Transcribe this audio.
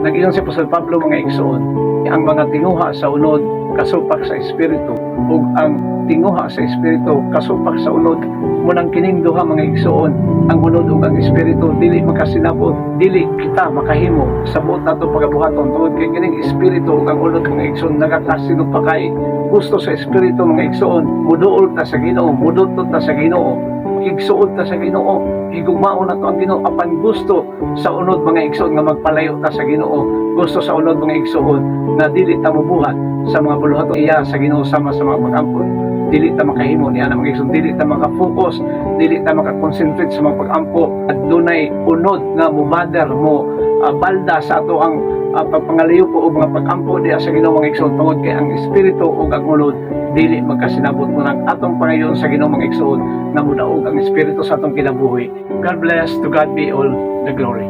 Nag-iyon si Apostol Pablo mga igsoon, ang mga tinguha sa unod kasupak sa espiritu ug ang tinguha sa espiritu kasupak sa unod. Munang kining duha mga igsoon, ang unod ug ang espiritu dili makasinabot, dili kita makahimo sa buot nato pagabuhaton tungod kay kining espiritu ug ang unod mga igsoon nagaklase pa kay gusto sa espiritu mga igsoon. Muduol ta sa Ginoo, mudutot ta sa Ginoo, igsuod ta sa Ginoo, higugmao na to ang Ginoo. Apan gusto sa unod mga igsoon nga magpalayo ta sa Ginoo, gusto sa unod mga igsoon na dili ta mobuhat sa mga buluhaton iya sa Ginoo sama sa mga pag-ampon. Dili ta makahimo niya na mga igsoon, dili ta maka-focus, dili ta maka-concentrate sa mga pag-ampo at dunay unod nga mubader mo balda sa ato ang pagpangalayo po o mga pag-ampo diya sa Ginoo mga igsoon tungod kay ang espiritu o ang unod dili magkasinabot mo ng atong pangayon sa Ginoo mga igsoon nga mudaog ang espiritu sa atong kinabuhi. God bless, to God be all the glory.